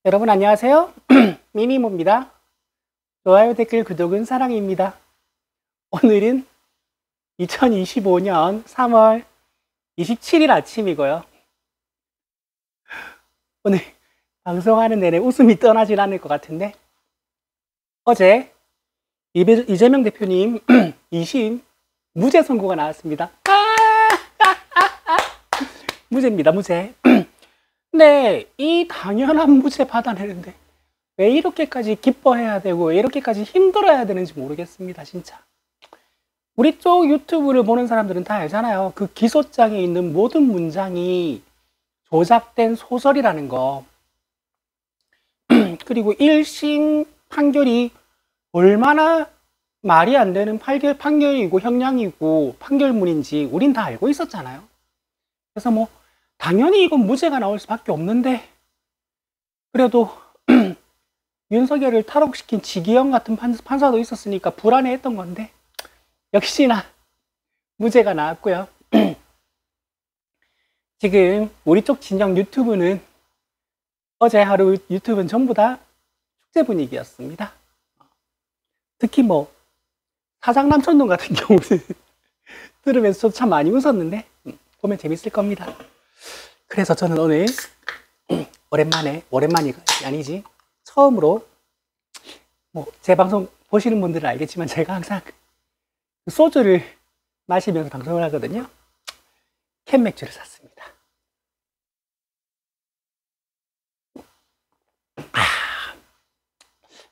여러분 안녕하세요. 미미모입니다. 좋아요, 댓글, 구독은 사랑입니다. 오늘은 2025년 3월 27일 아침이고요. 오늘 방송하는 내내 웃음이 떠나질 않을 것 같은데, 어제 이재명 대표님 2심 무죄 선고가 나왔습니다. 무죄입니다, 무죄. 근데 이 당연한 무죄 받아내는데 왜 이렇게까지 기뻐해야 되고 왜 이렇게까지 힘들어야 되는지 모르겠습니다, 진짜. 우리 쪽 유튜브를 보는 사람들은 다 알잖아요. 그 기소장에 있는 모든 문장이 조작된 소설이라는 거. 그리고 1심 판결이 얼마나 말이 안 되는 판결이고 형량이고 판결문인지 우린 다 알고 있었잖아요. 그래서 뭐 당연히 이건 무죄가 나올 수밖에 없는데, 그래도 윤석열을 탈옥시킨 지기현 같은 판사도 있었으니까 불안해했던 건데 역시나 무죄가 나왔고요. 지금 우리 쪽 진영 유튜브는 어제 하루 유튜브는 전부 다 축제 분위기였습니다. 특히 뭐 사장남천동 같은 경우는 들으면서 저도 참 많이 웃었는데 보면 재밌을 겁니다. 그래서 저는 오늘 오랜만이 아니지, 처음으로 뭐 제 방송 보시는 분들은 알겠지만 제가 항상 소주를 마시면서 방송을 하거든요. 캔 맥주를 샀습니다.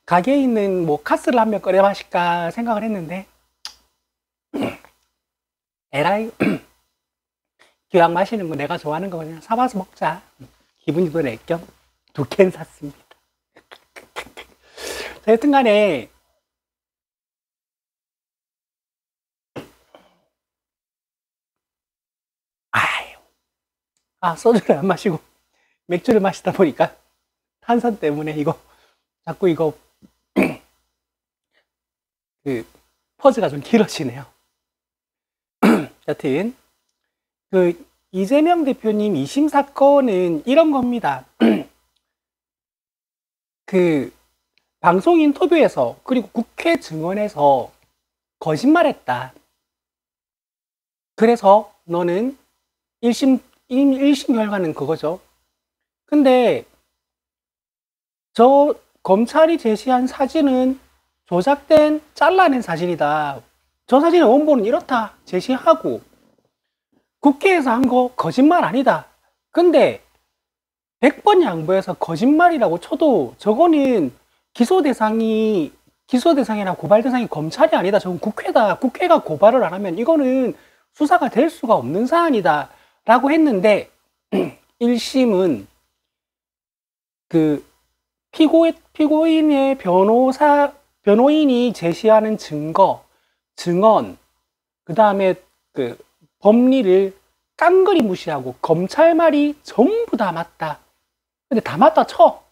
가게에 있는 뭐 카스를 한 명 끓여 마실까 생각을 했는데 에라이 기왕 마시는 거 내가 좋아하는 거 그냥 사와서 먹자, 기분이도 낼 겸 2캔 샀습니다. 여튼 간에 소주를 안 마시고 맥주를 마시다 보니까 탄산 때문에 이거 자꾸 이거 그 퍼즈가 좀 길어지네요. 여튼 그 이재명 대표님 2심 사건은 이런 겁니다. 그 방송 인터뷰에서 그리고 국회 증언에서 거짓말했다. 그래서 너는 1심 결과는 그거죠. 근데 저 검찰이 제시한 사진은 조작된 잘라낸 사진이다. 저 사진의 원본은 이렇다 제시하고 국회에서 한 거 거짓말 아니다. 근데 100번 양보해서 거짓말이라고 쳐도 저거는 기소 대상이나 고발 대상이 검찰이 아니다. 저건 국회다. 국회가 고발을 안 하면 이거는 수사가 될 수가 없는 사안이다 라고 했는데 1심은 그 피고인의 변호인이 제시하는 증언, 그 다음에 그 법리를 깡그리 무시하고 검찰 말이 전부 다 맞다. 근데 다 맞다 쳐.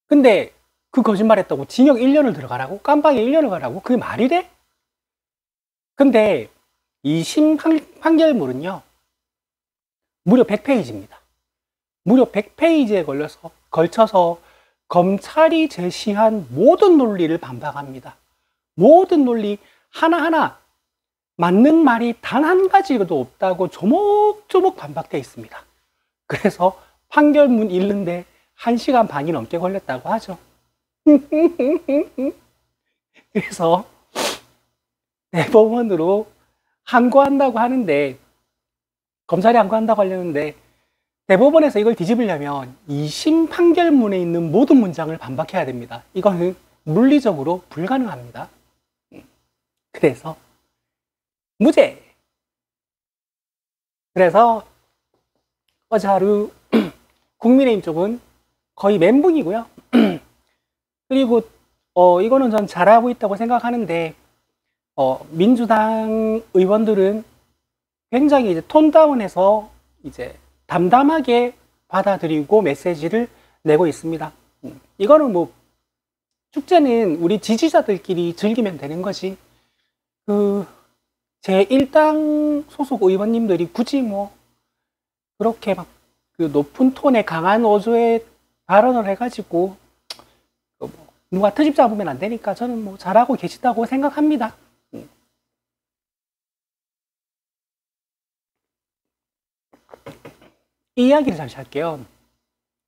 근데 그 거짓말 했다고 징역 1년을 들어가라고? 깜빵에 1년을 가라고? 그게 말이 돼? 근데 2심 판결문은요, 무려 100페이지입니다. 무려 100페이지에 걸쳐서 검찰이 제시한 모든 논리를 반박합니다. 모든 논리 하나하나 맞는 말이 단 한 가지도 없다고 조목조목 반박되어 있습니다. 그래서 판결문 읽는데 1시간 반이 넘게 걸렸다고 하죠. 그래서 대법원으로 항고한다고 하는데, 검찰이 항고한다고 하려는데 대법원에서 이걸 뒤집으려면 2심 판결문에 있는 모든 문장을 반박해야 됩니다. 이거는 물리적으로 불가능합니다. 그래서 무죄! 그래서 어제 하루 국민의힘 쪽은 거의 멘붕이고요. 그리고 이거는 전 잘하고 있다고 생각하는데 민주당 의원들은 굉장히 이제 톤다운해서 이제 담담하게 받아들이고 메시지를 내고 있습니다. 이거는 뭐 축제는 우리 지지자들끼리 즐기면 되는 거지, 그 제1당 소속 의원님들이 굳이 뭐 그렇게 막 그 높은 톤의 강한 어조의 발언을 해가지고 뭐 누가 트집 잡으면 안 되니까 저는 뭐 잘하고 계시다고 생각합니다. 이 이야기를 잠시 할게요.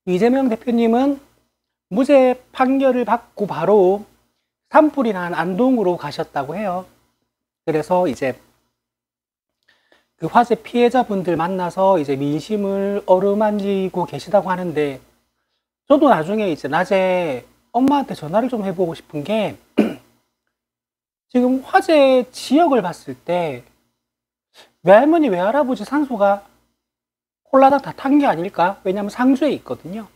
이재명 대표님은 무죄 판결을 받고 바로 산불이 난 안동으로 가셨다고 해요. 그래서 이제 그 화재 피해자분들 만나서 이제 민심을 어루만지고 계시다고 하는데, 저도 나중에 이제 낮에 엄마한테 전화를 좀 해보고 싶은 게, 지금 화재 지역을 봤을 때 외할머니 외할아버지 산소가 홀라당 다 탄 게 아닐까? 왜냐면 상주에 있거든요.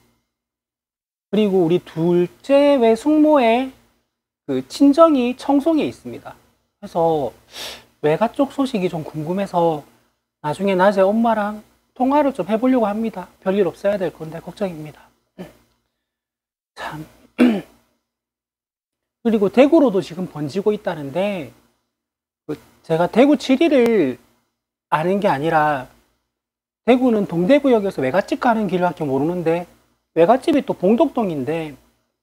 그리고 우리 둘째 외숙모의 그 친정이 청송에 있습니다. 그래서 외가 쪽 소식이 좀 궁금해서 나중에 낮에 엄마랑 통화를 좀 해보려고 합니다. 별일 없어야 될 건데 걱정입니다. 참. 그리고 대구로도 지금 번지고 있다는데, 제가 대구 7일을 아는 게 아니라 대구는 동대구역에서 외갓집 가는 길밖에 모르는데, 외갓집이 또 봉덕동인데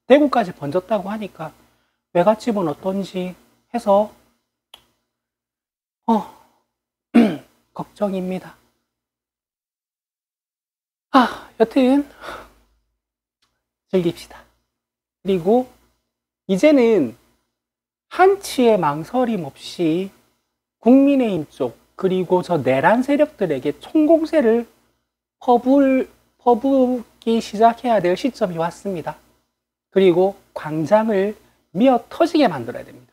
대구까지 번졌다고 하니까 외갓집은 어떤지 해서 걱정입니다. 여튼 즐깁시다. 그리고 이제는 한치의 망설임 없이 국민의힘 쪽 그리고 저 내란 세력들에게 총공세를 퍼붓기 시작해야 될 시점이 왔습니다. 그리고 광장을 미어 터지게 만들어야 됩니다.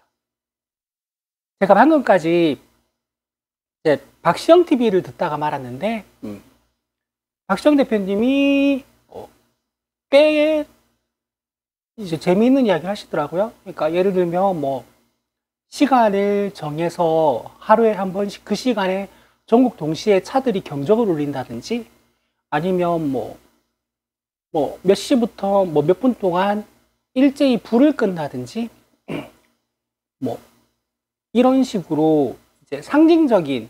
제가 방금까지 이제 박시영 TV를 듣다가 말았는데, 박시영 대표님이 꽤 이제 재미있는 이야기를 하시더라고요. 그러니까 예를 들면 뭐 시간을 정해서 하루에 한 번씩 그 시간에 전국 동시에 차들이 경적을 울린다든지, 아니면 뭐 몇 시부터 뭐 몇 분 동안 일제히 불을 끈다든지, 뭐 이런 식으로 이제 상징적인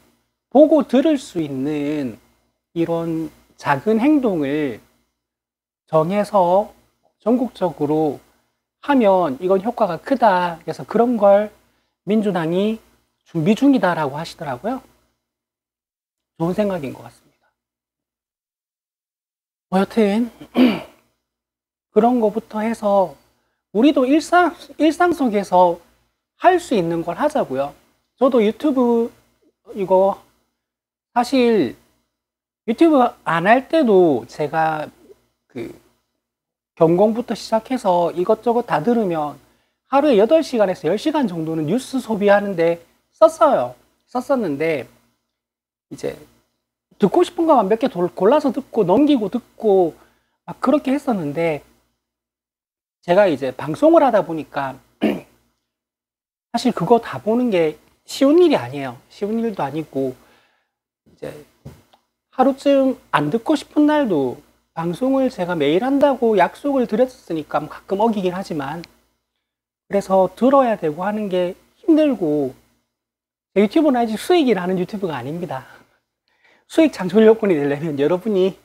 보고 들을 수 있는 이런 작은 행동을 정해서 전국적으로 하면 이건 효과가 크다. 그래서 그런 걸 민주당이 준비 중이다라고 하시더라고요. 좋은 생각인 것 같습니다. 여튼 그런 거부터 해서 우리도 일상 속에서 할 수 있는 걸 하자고요. 저도 유튜브 이거 사실 유튜브 안 할 때도 제가 그 경공부터 시작해서 이것저것 다 들으면 하루에 8시간에서 10시간 정도는 뉴스 소비하는데 썼었는데, 이제 듣고 싶은 것만 몇 개 골라서 듣고 넘기고 듣고 막 그렇게 했었는데, 제가 이제 방송을 하다 보니까 사실 그거 다 보는 게 쉬운 일이 아니에요. 쉬운 일도 아니고, 이제 하루쯤 안 듣고 싶은 날도, 방송을 제가 매일 한다고 약속을 드렸으니까 가끔 어기긴 하지만, 그래서 들어야 되고 하는 게 힘들고, 유튜브는 아직 수익이 나는 유튜브가 아닙니다. 수익 창출 요건이 되려면 여러분이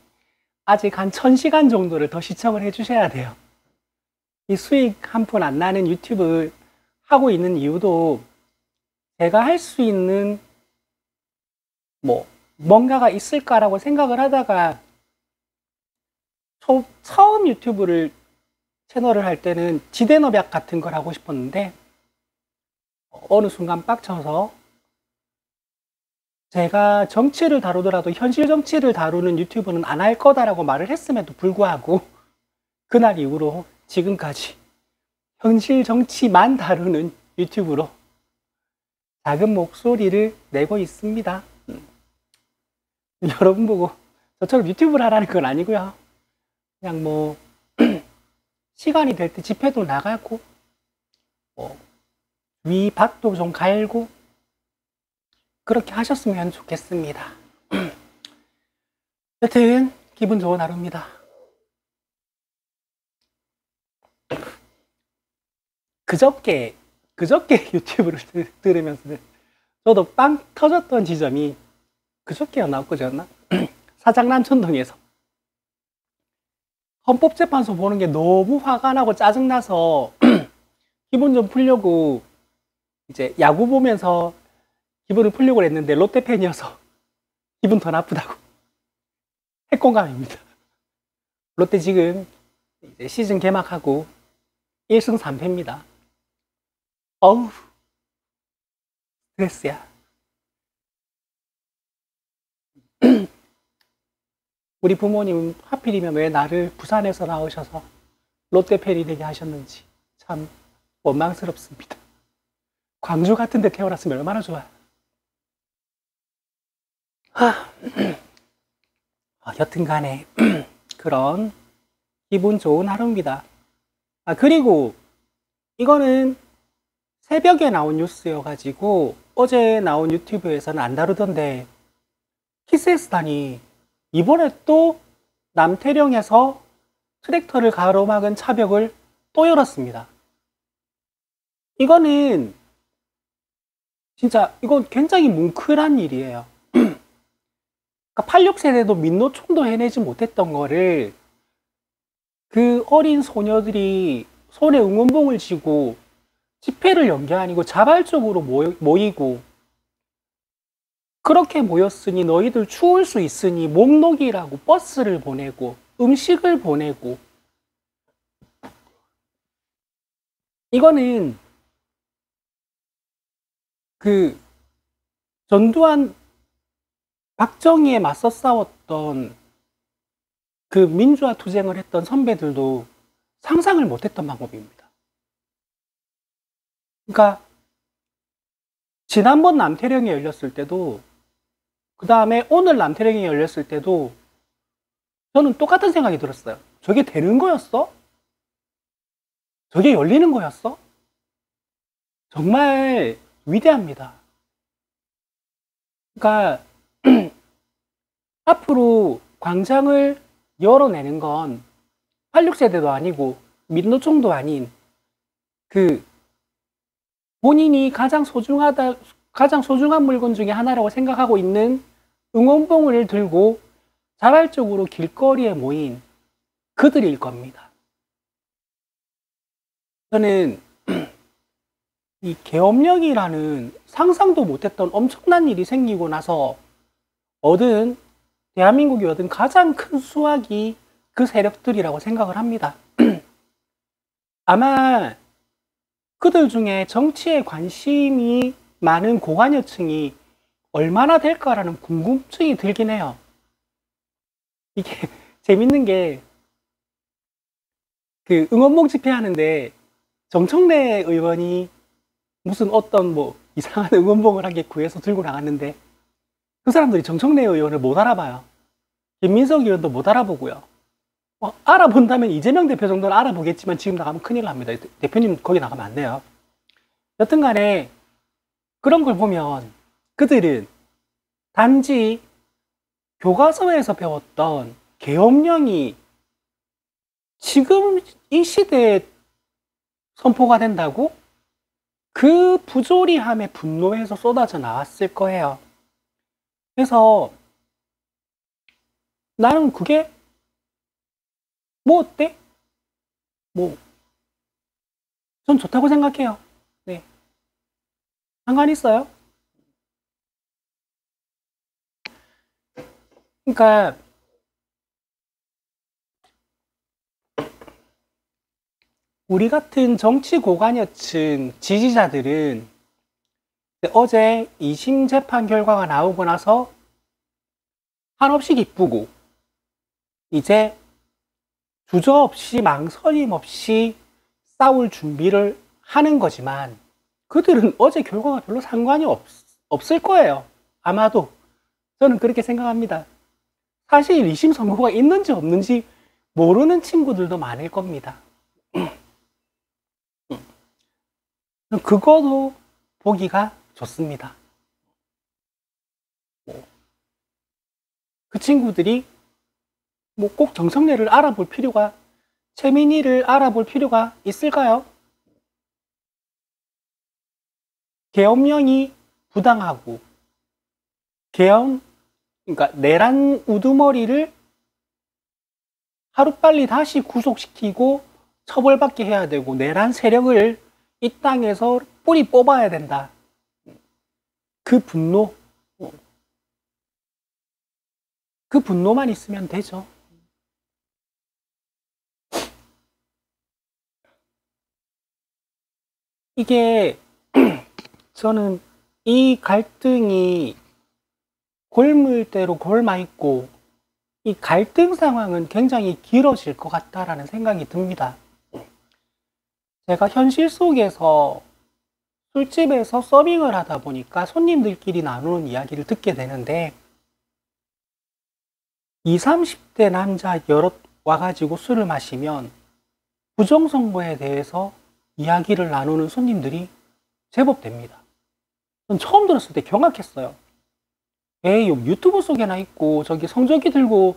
아직 한 1000시간 정도를 더 시청을 해주셔야 돼요. 이 수익 한 푼 안 나는 유튜브 하고 있는 이유도, 제가 할 수 있는 뭔가가 있을까라고 생각을 하다가, 처음 유튜브를 채널을 할 때는 지대너벽 같은 걸 하고 싶었는데, 어느 순간 빡쳐서 제가 정치를 다루더라도 현실 정치를 다루는 유튜브는 안 할 거다라고 말을 했음에도 불구하고, 그날 이후로 지금까지 현실 정치만 다루는 유튜브로 작은 목소리를 내고 있습니다. 여러분 보고 저처럼 유튜브를 하라는 건 아니고요. 그냥 뭐 시간이 될 때 집회도 나가고, 위 밭도 좀 갈고 그렇게 하셨으면 좋겠습니다. 여튼 기분 좋은 하루입니다. 그저께 유튜브를 들으면서 저도 빵 터졌던 지점이, 그저께였나 엊그제였나? 사장남천동에서 헌법재판소 보는 게 너무 화가 나고 짜증나서 기분 좀 풀려고 이제 야구 보면서 기분을 풀려고 했는데 롯데 팬이어서 기분 더 나쁘다고. 핵공감입니다. 롯데 지금 이제 시즌 개막하고 1승 3패입니다. 어우, 스트레스야. 우리 부모님은 하필이면 왜 나를 부산에서 나오셔서 롯데 팬이 되게 하셨는지 참 원망스럽습니다. 광주 같은 데 태어났으면 얼마나 좋아. 여튼 간에 그런 기분 좋은 하루입니다. 그리고 이거는 새벽에 나온 뉴스여가지고 어제 나온 유튜브에서는 안 다루던데, 키스엑스단이 이번에 또 남태령에서 트랙터를 가로막은 차벽을 또 열었습니다. 이거는 진짜 이건 굉장히 뭉클한 일이에요. 그러니까 86세대도 민노총도 해내지 못했던 거를 그 어린 소녀들이 손에 응원봉을 쥐고 집회를 연 게 아니고 자발적으로 모이고, 그렇게 모였으니 너희들 추울 수 있으니 목록이라고 버스를 보내고 음식을 보내고, 이거는 그 전두환 박정희에 맞서 싸웠던 그 민주화 투쟁을 했던 선배들도 상상을 못했던 방법입니다. 그러니까 지난번 남태령이 열렸을 때도, 그 다음에 오늘 남태령이 열렸을 때도 저는 똑같은 생각이 들었어요. 저게 되는 거였어? 저게 열리는 거였어? 정말 위대합니다. 그러니까 앞으로 광장을 열어내는 건 86세대도 아니고 민노총도 아닌 그 본인이 가장 소중한 물건 중에 하나라고 생각하고 있는 응원봉을 들고 자발적으로 길거리에 모인 그들일 겁니다. 저는 이 계엄령이라는 상상도 못했던 엄청난 일이 생기고 나서 대한민국이 얻은 가장 큰 수확이 그 세력들이라고 생각을 합니다. 아마 그들 중에 정치에 관심이 많은 고관여층이 얼마나 될까라는 궁금증이 들긴 해요. 이게 재밌는 게, 그 응원봉 집회하는데 정청래 의원이 무슨 어떤 이상한 응원봉을 한 개 구해서 들고 나갔는데 그 사람들이 정청래 의원을 못 알아봐요. 김민석 의원도 못 알아보고요. 알아본다면 이재명 대표 정도는 알아보겠지만 지금 나가면 큰일 납니다. 대표님 거기 나가면 안 돼요. 여튼 간에 그런 걸 보면 그들은 단지 교과서에서 배웠던 계엄령이 지금 이 시대에 선포가 된다고? 그 부조리함에 분노해서 쏟아져 나왔을 거예요. 그래서 나는 그게 어때? 전 좋다고 생각해요. 네. 상관 있어요? 그러니까 우리 같은 정치 고관여층 지지자들은 어제 2심 재판 결과가 나오고 나서 한없이 기쁘고 이제 주저없이 망설임 없이 싸울 준비를 하는 거지만, 그들은 어제 결과가 별로 상관이 없을 거예요. 아마도. 저는 그렇게 생각합니다. 사실 2심 선고가 있는지 없는지 모르는 친구들도 많을 겁니다. 그거도 보기가 좋습니다. 그 친구들이 꼭 정청래를 알아볼 필요가, 최민희를 알아볼 필요가 있을까요? 계엄령이 부당하고 그러니까 내란 우두머리를 하루빨리 다시 구속시키고 처벌받게 해야 되고 내란 세력을 이 땅에서 뿌리 뽑아야 된다. 그 분노, 그 분노만 있으면 되죠. 이게 저는 이 갈등이 골물대로 골마 있고 이 갈등 상황은 굉장히 길어질 것 같다라는 생각이 듭니다. 제가 현실 속에서 술집에서 서빙을 하다 보니까 손님들끼리 나누는 이야기를 듣게 되는데 20, 30대 남자 여럿 와가지고 술을 마시면 부정선거에 대해서 이야기를 나누는 손님들이 제법 됩니다. 전 처음 들었을 때 경악했어요. 에이, 유튜브 속에나 있고 저기 성적이 들고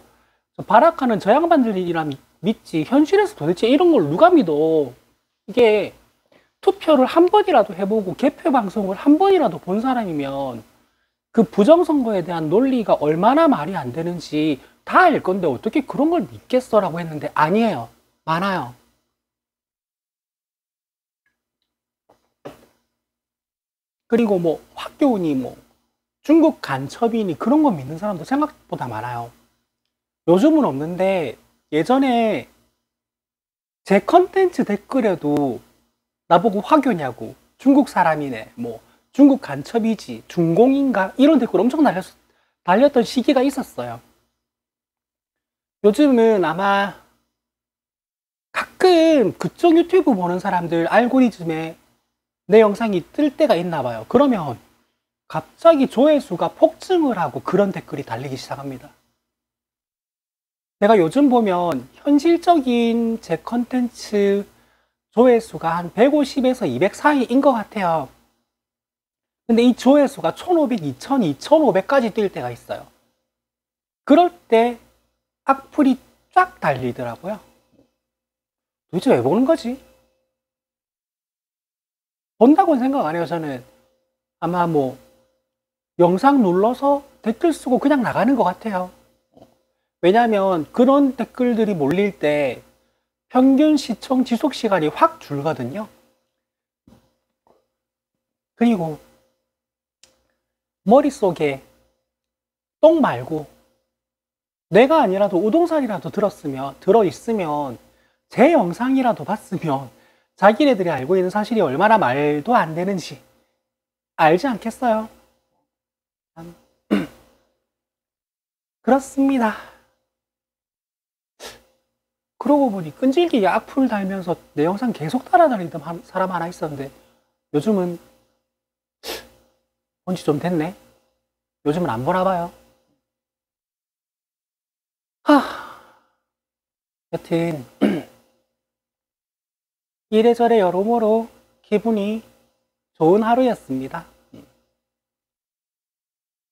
발악하는 저 양반들이라 믿지 현실에서 도대체 이런 걸 누가 믿어. 이게 투표를 한 번이라도 해보고 개표 방송을 한 번이라도 본 사람이면 그 부정선거에 대한 논리가 얼마나 말이 안 되는지 다 알 건데 어떻게 그런 걸 믿겠어라고 했는데 아니에요. 많아요. 그리고 뭐 학교니 뭐 중국 간첩이니 그런 거 믿는 사람도 생각보다 많아요. 요즘은 없는데 예전에 제 컨텐츠 댓글에도 나보고 화교냐고 중국 사람이네 뭐 중국 간첩이지 중공인가 이런 댓글 엄청 달렸던 시기가 있었어요. 요즘은 아마 가끔 그쪽 유튜브 보는 사람들 알고리즘에 내 영상이 뜰 때가 있나 봐요. 그러면 갑자기 조회수가 폭증을 하고 그런 댓글이 달리기 시작합니다. 내가 요즘 보면 현실적인 제 컨텐츠 조회수가 한 150에서 200 사이인 것 같아요. 근데 이 조회수가 1500, 2000, 2500까지 뛸 때가 있어요. 그럴 때 악플이 쫙 달리더라고요. 도대체 왜 보는 거지? 본다고는 생각 안 해요, 저는. 아마 뭐 영상 눌러서 댓글 쓰고 그냥 나가는 것 같아요. 왜냐하면 그런 댓글들이 몰릴 때 평균 시청 지속 시간이 확 줄거든요. 그리고 머릿속에 똥 말고 내가 아니라도 우동살이라도 들어있으면 제 영상이라도 봤으면 자기네들이 알고 있는 사실이 얼마나 말도 안 되는지 알지 않겠어요? 그렇습니다. 그러고 보니 끈질기게 악플 달면서 내 영상 계속 따라다니던 사람 하나 있었는데 요즘은 본지 좀 됐네. 요즘은 안 보나 봐요. 여튼 이래저래 여러모로 기분이 좋은 하루였습니다.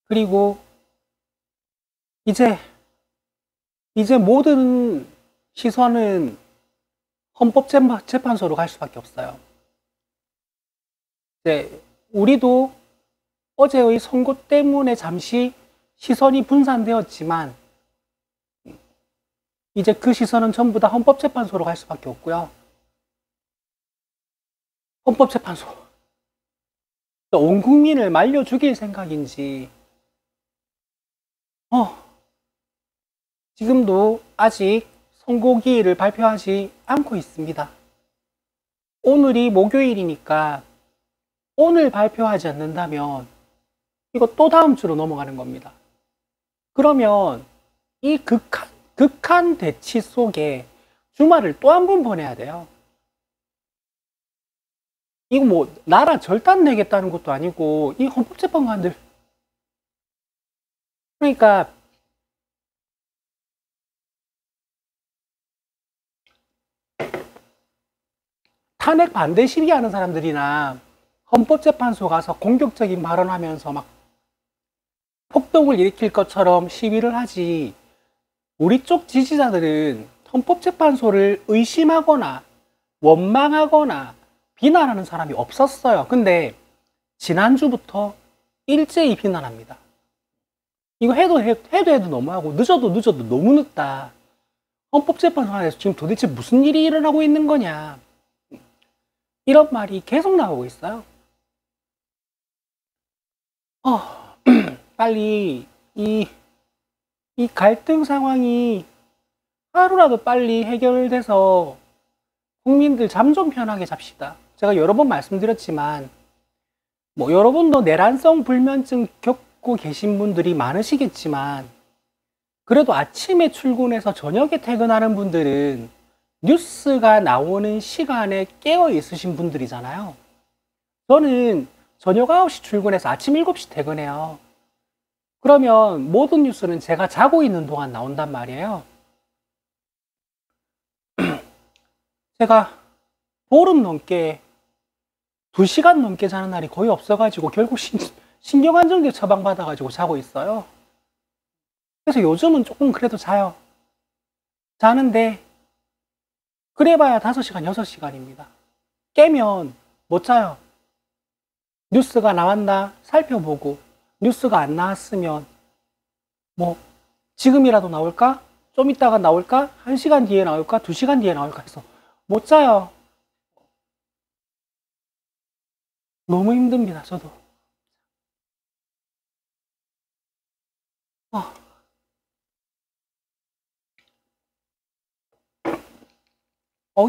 그리고 이제 모든 시선은 헌법재판소로 갈 수밖에 없어요. 이제 우리도 어제의 선거 때문에 잠시 시선이 분산되었지만 이제 그 시선은 전부 다 헌법재판소로 갈 수밖에 없고요. 헌법재판소. 온 국민을 말려 죽일 생각인지 지금도 아직 선고기일을 발표하지 않고 있습니다. 오늘이 목요일이니까 오늘 발표하지 않는다면 이거 또 다음 주로 넘어가는 겁니다. 그러면 이 극한 대치 속에 주말을 또 한 번 보내야 돼요. 이거 뭐 나라 절단 내겠다는 것도 아니고 이 헌법재판관들 그러니까 탄핵 반대 시위하는 사람들이나 헌법재판소 가서 공격적인 발언하면서 막 폭동을 일으킬 것처럼 시위를 하지 우리 쪽 지지자들은 헌법재판소를 의심하거나 원망하거나 비난하는 사람이 없었어요. 근데 지난주부터 일제히 비난합니다. 이거 해도 너무하고 늦어도 너무 늦다. 헌법재판소에서 지금 도대체 무슨 일이 일어나고 있는 거냐. 이런 말이 계속 나오고 있어요. 빨리 이 갈등 상황이 하루라도 빨리 해결돼서 국민들 잠 좀 편하게 잡시다. 제가 여러 번 말씀드렸지만 뭐 여러분도 내란성 불면증 겪고 계신 분들이 많으시겠지만 그래도 아침에 출근해서 저녁에 퇴근하는 분들은 뉴스가 나오는 시간에 깨어 있으신 분들이잖아요. 저는 저녁 9시 출근해서 아침 7시 퇴근해요. 그러면 모든 뉴스는 제가 자고 있는 동안 나온단 말이에요. 제가 보름 넘게 2시간 넘게 자는 날이 거의 없어가지고 결국 신경안정제 처방받아가지고 자고 있어요. 그래서 요즘은 조금 그래도 자요. 자는데 그래봐야 5시간, 6시간입니다. 깨면 못 자요. 뉴스가 나왔나 살펴보고 뉴스가 안 나왔으면 뭐 지금이라도 나올까? 좀 이따가 나올까? 1시간 뒤에 나올까? 2시간 뒤에 나올까 해서 못 자요. 너무 힘듭니다. 저도.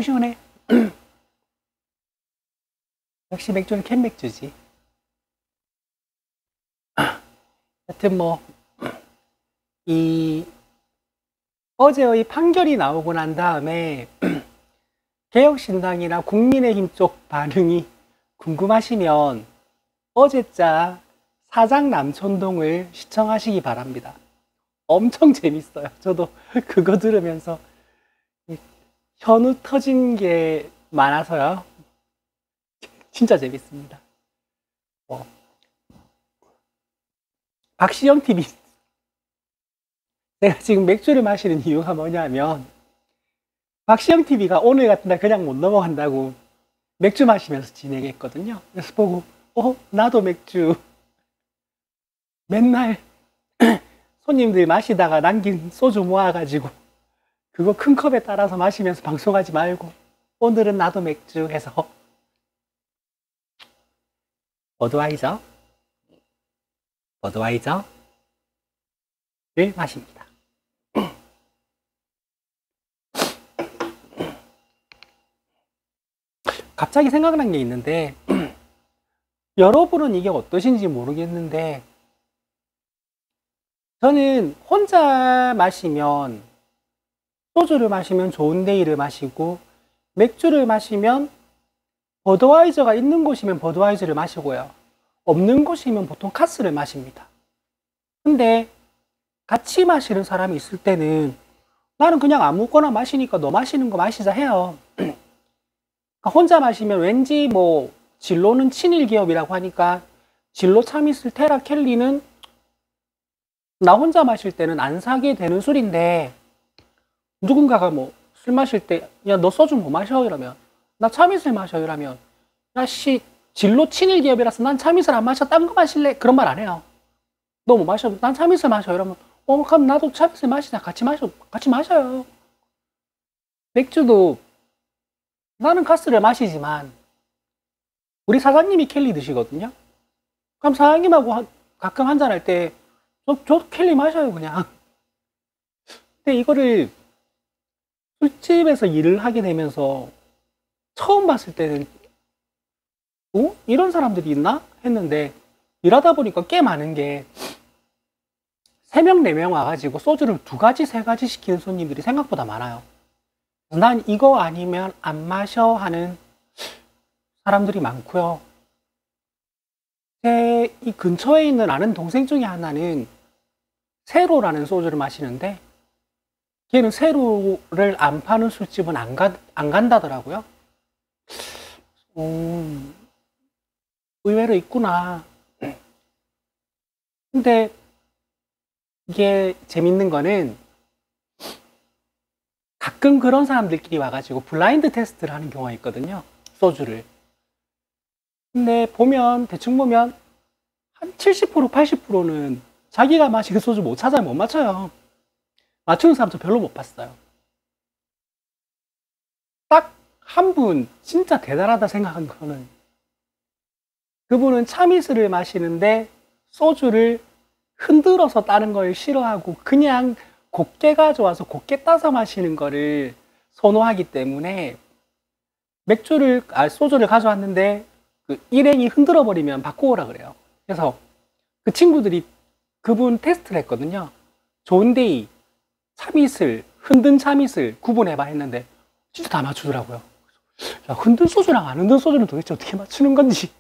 시원해. 역시 맥주는 캔맥주지. 하여튼 뭐 어제의 판결이 나오고 난 다음에 개혁신당이나 국민의힘 쪽 반응이 궁금하시면 어제자 사장 남천동을 시청하시기 바랍니다. 엄청 재밌어요. 저도 그거 들으면서 현우 터진 게 많아서요. 진짜 재밌습니다. 박시영 TV. 내가 지금 맥주를 마시는 이유가 뭐냐면 박시영 TV가 오늘 같은 날 그냥 못 넘어간다고 맥주 마시면서 진행했거든요. 그래서 보고 나도 맥주. 맨날 손님들 마시다가 남긴 소주 모아가지고 그거 큰 컵에 따라서 마시면서 방송하지 말고 오늘은 나도 맥주 해서 버드와이저를 마십니다. 갑자기 생각난 게 있는데 여러분은 이게 어떠신지 모르겠는데 저는 혼자 마시면 소주를 마시면 좋은 데이를 마시고 맥주를 마시면 버드와이저가 있는 곳이면 버드와이저를 마시고요. 없는 곳이면 보통 카스를 마십니다. 근데 같이 마시는 사람이 있을 때는 나는 그냥 아무거나 마시니까 너 마시는 거 마시자 해요. 혼자 마시면 왠지 뭐 진로는 친일 기업이라고 하니까 진로 참이슬 테라 켈리는 나 혼자 마실 때는 안 사게 되는 술인데 누군가가 뭐 술 마실 때 야 너 소주 뭐 마셔 이러면 나 참이슬 마셔 이러면 야씨 진로 친일 기업이라서 난 참이슬 안 마셔 딴 거 마실래? 그런 말 안 해요. 너 뭐 마셔? 난 참이슬 마셔 이러면 그럼 나도 참이슬 마시자. 같이 마셔요. 맥주도 나는 카스를 마시지만 우리 사장님이 켈리 드시거든요. 그럼 사장님하고 가끔 한잔할 때 저 켈리 마셔요 그냥. 근데 이거를 술집에서 일을 하게 되면서 처음 봤을 때는 이런 사람들이 있나? 했는데 일하다 보니까 꽤 많은 게 3명, 4명 와가지고 소주를 2가지, 3가지 시키는 손님들이 생각보다 많아요. 난 이거 아니면 안 마셔 하는 사람들이 많고요. 제 이 근처에 있는 아는 동생 중에 하나는 세로라는 소주를 마시는데 걔는 세로를 안 파는 술집은 안 간다더라고요. 의외로 있구나. 근데 이게 재밌는 거는 가끔 그런 사람들끼리 와가지고 블라인드 테스트를 하는 경우가 있거든요. 소주를. 근데 대충 보면 한 70%, 80%는 자기가 마시는 소주 못 찾아요. 못 맞춰요. 맞추는 사람도 별로 못 봤어요. 한 분 진짜 대단하다 생각한 거는 그분은 참이슬을 마시는데 소주를 흔들어서 따는 걸 싫어하고 그냥 곱게 가져와서 곱게 따서 마시는 거를 선호하기 때문에 소주를 가져왔는데 그 일행이 흔들어 버리면 바꿔오라 그래요. 그래서 그 친구들이 그분 테스트를 했거든요. 좋은데이, 참이슬, 흔든 참이슬 구분해봐 했는데 진짜 다 맞추더라고요. 야, 흔든 소주랑 안 흔든 소주는 도대체 어떻게 맞추는 건지.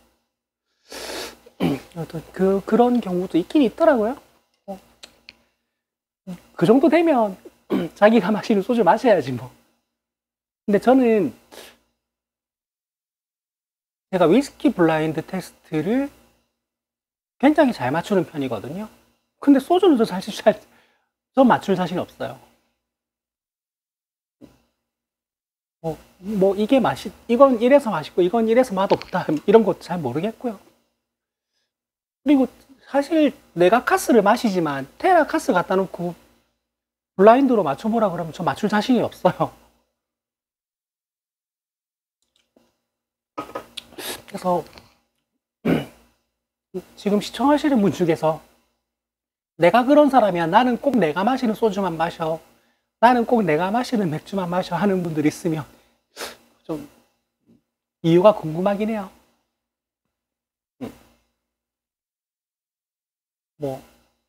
그런 경우도 있긴 있더라고요. 그 정도 되면 자기가 마시는 소주 마셔야지 뭐. 근데 저는 제가 위스키 블라인드 테스트를 굉장히 잘 맞추는 편이거든요. 근데 소주는 저 맞출 자신 없어요. 이건 이래서 맛있고 이건 이래서 맛없다 이런 것도 잘 모르겠고요. 그리고 사실 내가 카스를 마시지만 테라 카스 갖다 놓고 블라인드로 맞춰보라 그러면 저 맞출 자신이 없어요. 그래서 지금 시청하시는 분 중에서 내가 그런 사람이야, 나는 꼭 내가 마시는 소주만 마셔, 나는 꼭 내가 마시는 맥주만 마셔 하는 분들 있으면 좀 이유가 궁금하긴 해요. 뭐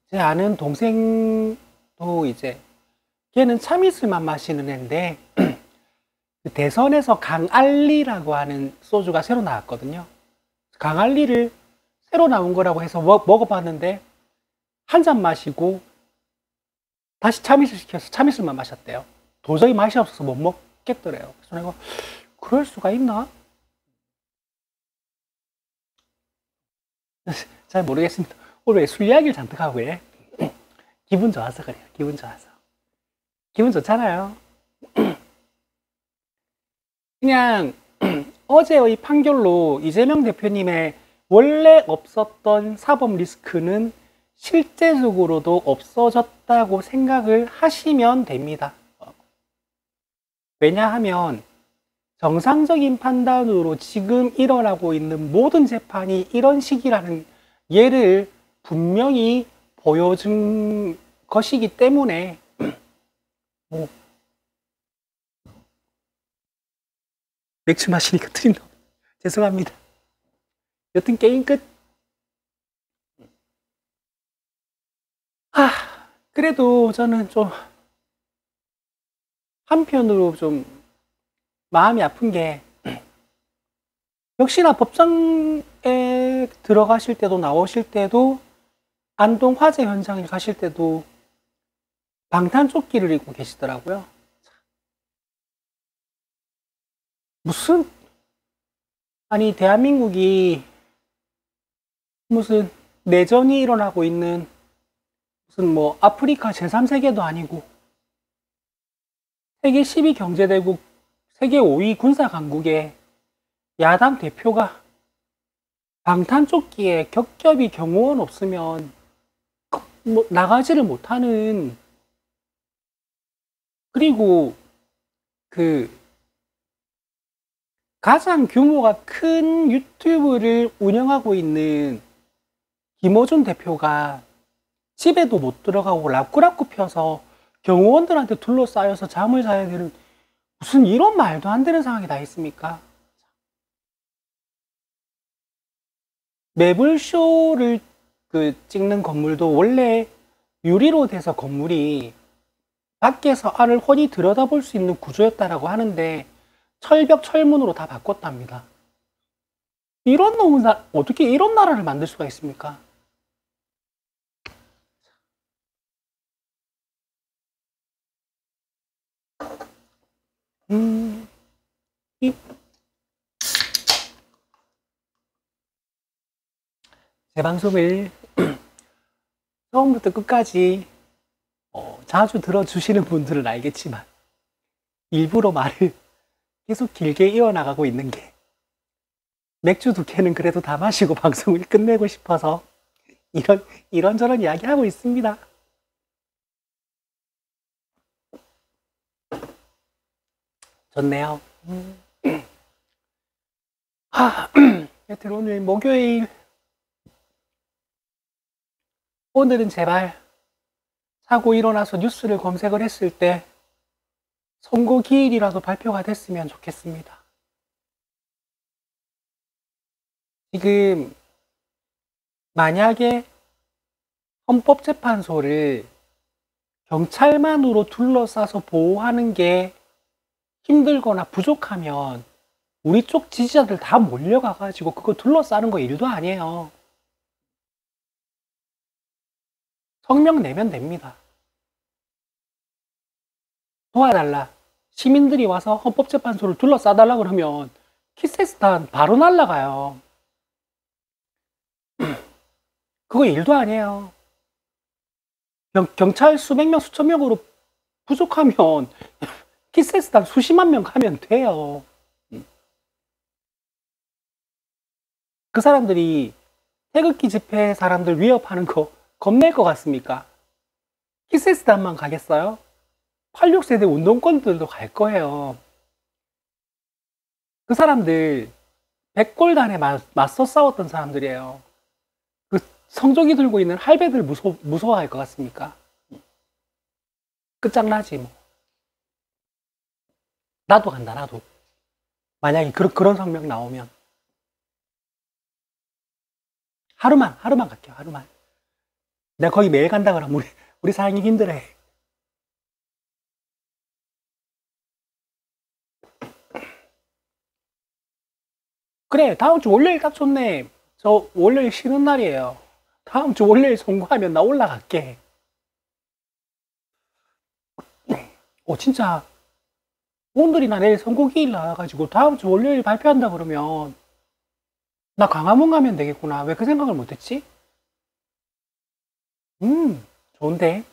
제 아는 동생도 이제 걔는 참이슬만 마시는 애인데 대선에서 강알리라고 하는 소주가 새로 나왔거든요. 강알리를 새로 나온 거라고 해서 먹어봤는데 한 잔 마시고 다시 참이슬 시켜서 참이슬만 마셨대요. 도저히 맛이 없어서 못 먹겠더래요. 그래서 내가 그럴 수가 있나? 잘 모르겠습니다. 오늘 왜 술 이야기를 잔뜩 하고 해? 기분 좋아서 그래요. 기분 좋아서. 기분 좋잖아요. 그냥 어제의 판결로 이재명 대표님의 원래 없었던 사법 리스크는 실제적으로도 없어졌다고 생각을 하시면 됩니다. 왜냐하면 정상적인 판단으로 지금 일어나고 있는 모든 재판이 이런 식이라는 예를 분명히 보여준 것이기 때문에 뭐 맥주 마시니까 틀린다. 죄송합니다. 여튼 게임 끝. 그래도 저는 좀 한편으로 좀 마음이 아픈 게 역시나 법정에 들어가실 때도 나오실 때도 안동 화재 현장에 가실 때도 방탄조끼를 입고 계시더라고요. 무슨 아니 대한민국이 무슨 내전이 일어나고 있는 무슨 뭐 아프리카 제3세계도 아니고 세계 10위 경제대국 세계 5위 군사강국의 야당 대표가 방탄조끼에 겹겹이 경호원 없으면 뭐 나가지를 못하는, 그리고 그 가장 규모가 큰 유튜브를 운영하고 있는 김어준 대표가 집에도 못 들어가고 랍구랍구 펴서 경호원들한테 둘러싸여서 잠을 자야 되는 무슨 이런 말도 안 되는 상황이 다 있습니까? 매블쇼를 찍는 건물도 원래 유리로 돼서 건물이 밖에서 안을 훤히 들여다볼 수 있는 구조였다라고 하는데 철벽 철문으로 다 바꿨답니다. 이런 놈은 어떻게 이런 나라를 만들 수가 있습니까? 제 방송을 처음부터 끝까지 자주 들어주시는 분들은 알겠지만 일부러 말을 계속 길게 이어나가고 있는 게 맥주 2캔은 그래도 다 마시고 방송을 끝내고 싶어서 이런저런 이야기하고 있습니다. 좋네요. 여튼 오늘 목요일. 오늘은 제발 자고 일어나서 뉴스를 검색을 했을 때 선거 기일이라도 발표가 됐으면 좋겠습니다. 지금 만약에 헌법재판소를 경찰만으로 둘러싸서 보호하는 게 힘들거나 부족하면 우리 쪽 지지자들 다 몰려가가지고 그거 둘러싸는 거 일도 아니에요. 성명 내면 됩니다. 도와달라. 시민들이 와서 헌법재판소를 둘러싸달라 그러면 키세스탄 바로 날라가요. 그거 일도 아니에요. 경찰 수백 명, 수천 명으로 부족하면 키세스탄 수십만 명 가면 돼요. 그 사람들이 태극기 집회 사람들 위협하는 거 겁낼 것 같습니까? 키세스탄만 가겠어요? 86세대 운동권들도 갈 거예요. 그 사람들 백골단에 맞서 싸웠던 사람들이에요. 그 성조기 들고 있는 할배들 무서워할 것 같습니까? 끝장나지 뭐. 나도 간다, 나도. 만약에 그런 성명 나오면 하루만 갈게요. 하루만. 내가 거기 매일 간다 그러면 우리 사장님 힘들어해. 그래, 다음 주 월요일 딱 좋네. 저 월요일 쉬는 날이에요. 다음 주 월요일 선고하면 나 올라갈게. 진짜 오늘이나 내일 선고기일 나와가지고 다음 주 월요일 발표한다 그러면 나 광화문 가면 되겠구나. 왜 그 생각을 못했지? 좋은데.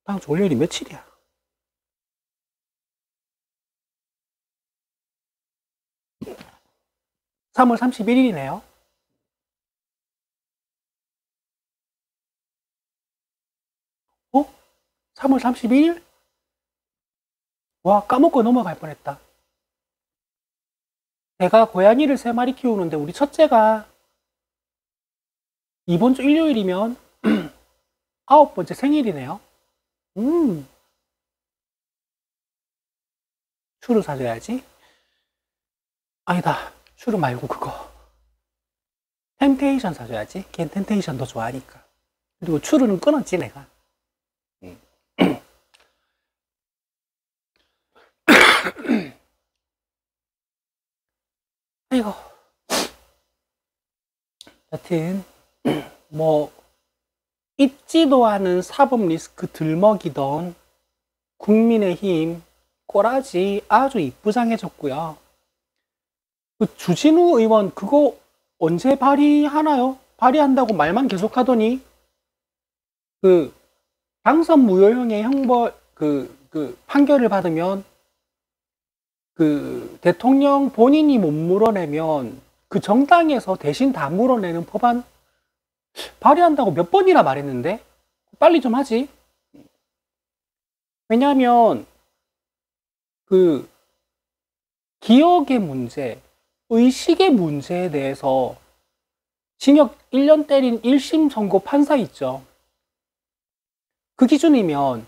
다음 주 월요일이 며칠이야? 3월 31일이네요. 어? 3월 31일? 와, 까먹고 넘어갈 뻔했다. 제가 고양이를 3마리 키우는데 우리 첫째가 이번 주 일요일이면 9번째 생일이네요. 추루 사줘야지. 아니다, 추루 말고 그거 템테이션 사줘야지. 걔는 템테이션 더 좋아하니까. 그리고 추루는 끊었지 내가. 아이고. 여튼 뭐 잊지도 않은 사법 리스크 들먹이던 국민의힘 꼬라지 아주 이쁘장해졌고요. 그 주진우 의원 그거 언제 발의하나요? 발의한다고 말만 계속하더니 그 당선 무효형의 형벌 그 판결을 받으면 그 대통령 본인이 못 물어내면 그 정당에서 대신 다 물어내는 법안 발의한다고 몇 번이나 말했는데 빨리 좀 하지. 왜냐하면 그 기억의 문제, 의식의 문제에 대해서 징역 1년 때린 1심 선고 판사 있죠. 그 기준이면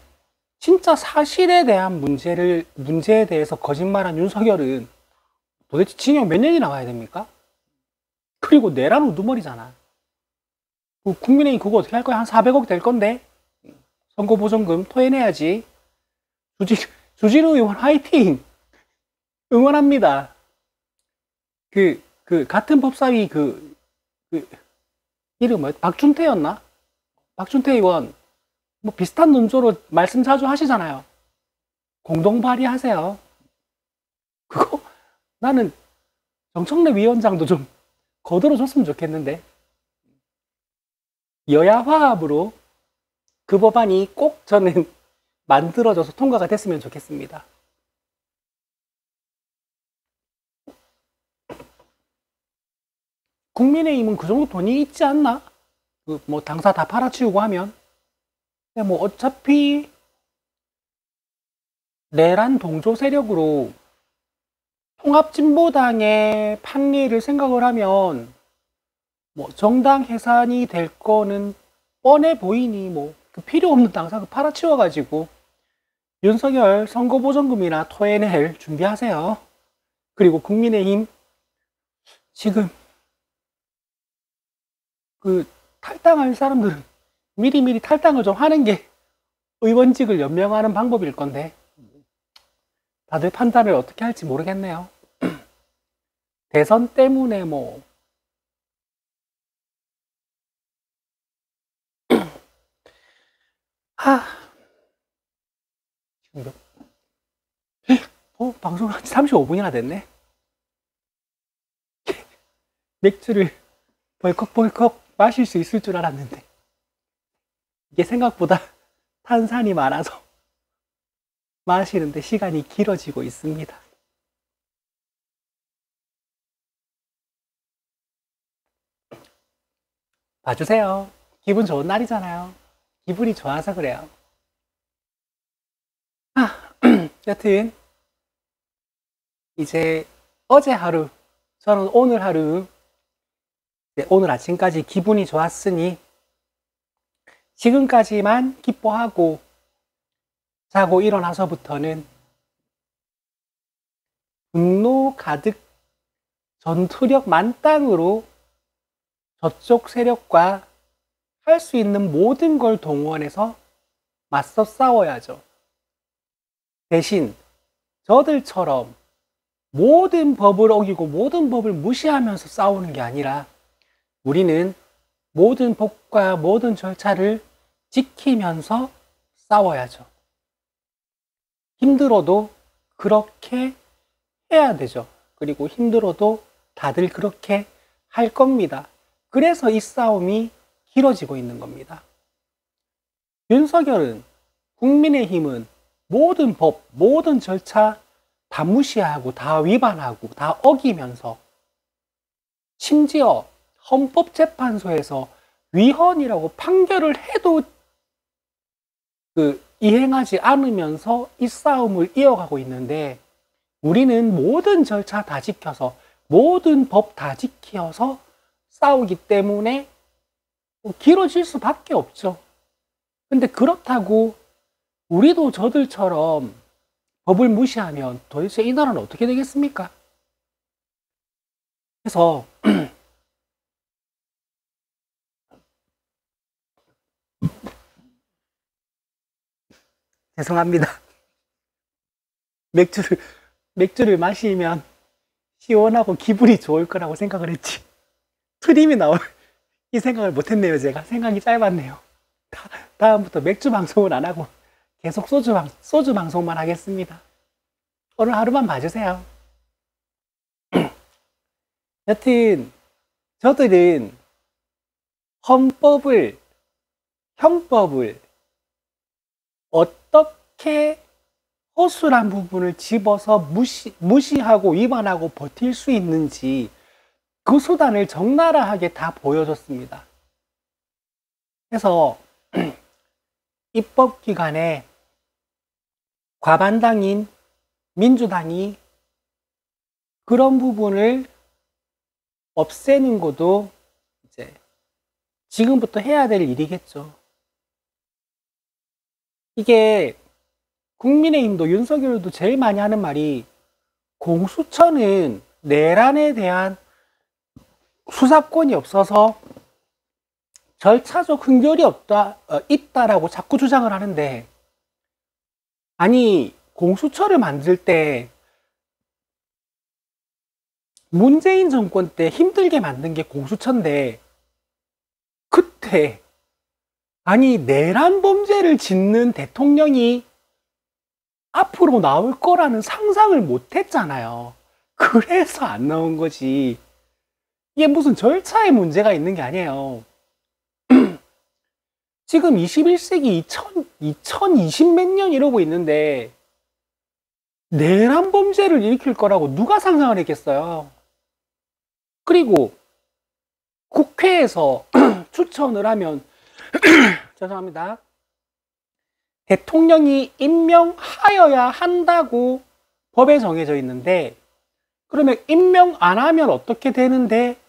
진짜 사실에 대한 문제에 대해서 거짓말한 윤석열은 도대체 징역 몇 년이 나와야 됩니까? 그리고 내란 우두머리잖아. 국민의힘 그거 어떻게 할 거야? 한 400억 될 건데 선거보전금 토해내야지. 주진우 의원 화이팅! 응원합니다. 같은 법사위 이름 뭐였? 박준태였나? 박준태 의원 뭐 비슷한 논조로 말씀 자주 하시잖아요. 공동 발의하세요. 그거 나는 정청래 위원장도 좀 거들어줬으면 좋겠는데. 여야 화합으로 그 법안이 꼭 저는 만들어져서 통과가 됐으면 좋겠습니다. 국민의힘은 그 정도 돈이 있지 않나? 뭐 당사 다 팔아치우고 하면. 근데 뭐 어차피 내란 동조 세력으로 통합진보당의 판례를 생각을 하면 뭐 정당 해산이 될 거는 뻔해 보이니 뭐 그 필요 없는 당사를 팔아치워가지고 윤석열 선거보전금이나 토해낼 준비하세요. 그리고 국민의힘 지금 그 탈당할 사람들은 미리미리 탈당을 좀 하는 게 의원직을 연명하는 방법일 건데 다들 판단을 어떻게 할지 모르겠네요. 대선 때문에 뭐 지금 방송 한 35분이나 됐네. 맥주를 벌컥벌컥 마실 수 있을 줄 알았는데 이게 생각보다 탄산이 많아서 마시는데 시간이 길어지고 있습니다. 봐주세요. 기분 좋은 날이잖아요. 기분이 좋아서 그래요. 여튼 이제 어제 하루, 저는 오늘 하루, 오늘 아침까지 기분이 좋았으니 지금까지만 기뻐하고 자고 일어나서부터는 분노 가득 전투력 만땅으로 저쪽 세력과 할 수 있는 모든 걸 동원해서 맞서 싸워야죠. 대신 저들처럼 모든 법을 어기고 모든 법을 무시하면서 싸우는 게 아니라 우리는 모든 법과 모든 절차를 지키면서 싸워야죠. 힘들어도 그렇게 해야 되죠. 그리고 힘들어도 다들 그렇게 할 겁니다. 그래서 이 싸움이 길어지고 있는 겁니다. 윤석열은, 국민의힘은 모든 법, 모든 절차 다 무시하고 다 위반하고 다 어기면서 심지어 헌법재판소에서 위헌이라고 판결을 해도 이행하지 않으면서 이 싸움을 이어가고 있는데 우리는 모든 절차 다 지켜서 모든 법 다 지켜서 싸우기 때문에 길어질 수밖에 없죠. 근데 그렇다고 우리도 저들처럼 법을 무시하면 도대체 이 나라는 어떻게 되겠습니까? 그래서 죄송합니다. 맥주를 마시면 시원하고 기분이 좋을 거라고 생각을 했지. 트림이 나올 이 생각을 못했네요. 제가 생각이 짧았네요. 다음부터 맥주 방송을 안 하고 계속 소주 방송만 하겠습니다. 오늘 하루만 봐주세요. 여튼 저들은 형법을 어떻게 허술한 부분을 집어서 무시하고 위반하고 버틸 수 있는지 그 수단을 적나라하게 다 보여줬습니다. 그래서 입법기관에 과반당인 민주당이 그런 부분을 없애는 것도 이제 지금부터 해야 될 일이겠죠. 이게 국민의힘도 윤석열도 제일 많이 하는 말이 공수처는 내란에 대한 수사권이 없어서 절차적 흔결이 있다라고 자꾸 주장을 하는데, 아니 공수처를 만들 때 문재인 정권 때 힘들게 만든 게 공수처인데 그때 아니 내란 범죄를 짓는 대통령이 앞으로 나올 거라는 상상을 못 했잖아요. 그래서 안 나온 거지. 이게 무슨 절차에 문제가 있는 게 아니에요. 지금 21세기 2020 몇 년 이러고 있는데 내란 범죄를 일으킬 거라고 누가 상상을 했겠어요. 그리고 국회에서 추천을 하면 죄송합니다. 대통령이 임명하여야 한다고 법에 정해져 있는데, 그러면 임명 안 하면 어떻게 되는데?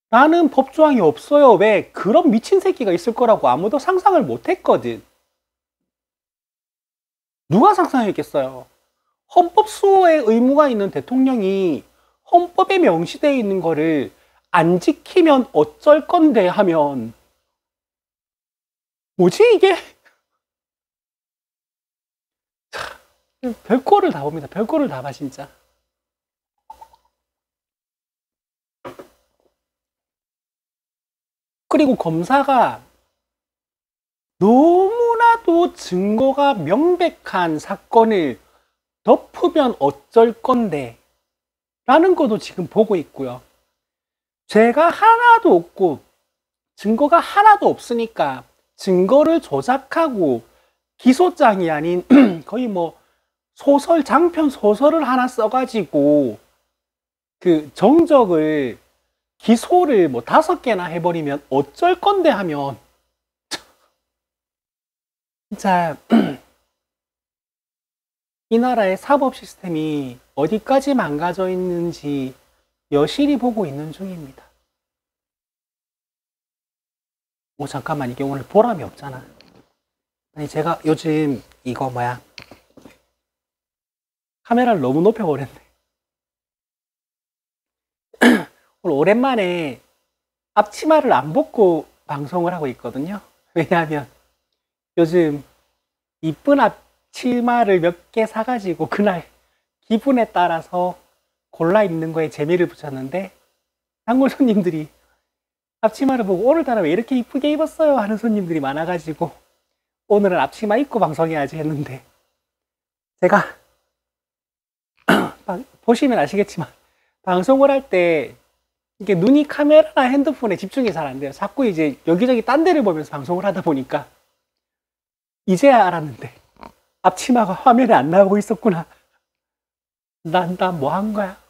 라는 법조항이 없어요. 왜? 그런 미친 새끼가 있을 거라고 아무도 상상을 못 했거든. 누가 상상했겠어요? 헌법 수호의 의무가 있는 대통령이 헌법에 명시되어 있는 거를 안 지키면 어쩔 건데 하면, 뭐지 이게? 별거를 다 봅니다. 별거를 다 봐, 진짜. 그리고 검사가 너무나도 증거가 명백한 사건을 덮으면 어쩔 건데 라는 것도 지금 보고 있고요. 죄가 하나도 없고 증거가 하나도 없으니까 증거를 조작하고 기소장이 아닌 거의 뭐 소설, 장편 소설을 하나 써가지고 그 정적을 기소를 뭐 5개나 해버리면 어쩔 건데 하면 진짜 이 나라의 사법 시스템이 어디까지 망가져 있는지 여실히 보고 있는 중입니다. 잠깐만, 이게 오늘 보람이 없잖아. 아니, 제가 요즘 이거 뭐야, 카메라를 너무 높여버렸네. 오늘 오랜만에 앞치마를 안 벗고 방송을 하고 있거든요. 왜냐하면 요즘 이쁜 앞치마를 몇 개 사가지고 그날 기분에 따라서 골라 입는 거에 재미를 붙였는데, 단골 손님들이 앞치마를 보고 오늘따라 왜 이렇게 이쁘게 입었어요 하는 손님들이 많아가지고 오늘은 앞치마 입고 방송해야지 했는데, 제가 보시면 아시겠지만 방송을 할 때 이게 눈이 카메라나 핸드폰에 집중이 잘 안 돼요. 자꾸 이제 여기저기 딴 데를 보면서 방송을 하다 보니까 이제야 알았는데 앞치마가 화면에 안 나오고 있었구나. 난 뭐 한 거야?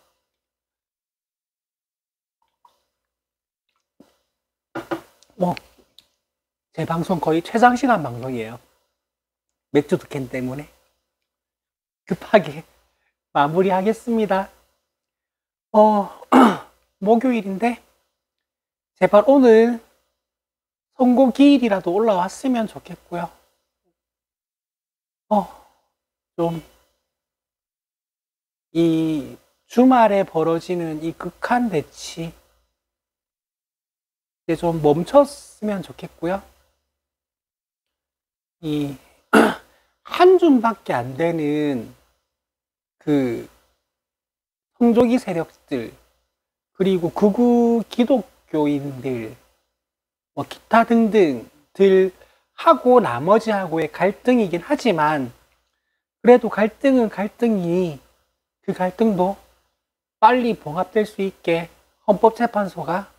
제 방송 거의 최장시간 방송이에요. 맥주 두 캔 때문에 급하게 마무리하겠습니다. 목요일인데 제발 오늘 선고 기일이라도 올라왔으면 좋겠고요. 좀 이 주말에 벌어지는 이 극한 대치 이제 좀 멈췄으면 좋겠고요. 이 한 줌밖에 안 되는 그 성조기 세력들, 그리고 극우 기독교인들, 뭐 기타 등등들 하고 나머지하고의 갈등이긴 하지만, 그래도 갈등은 갈등이니 그 갈등도 빨리 봉합될 수 있게 헌법재판소가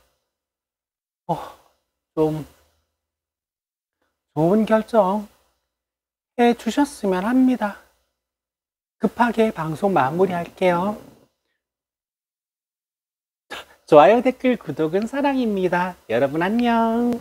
좀 좋은 결정 해 주셨으면 합니다. 급하게 방송 마무리할게요. 좋아요, 댓글, 구독은 사랑입니다. 여러분 안녕.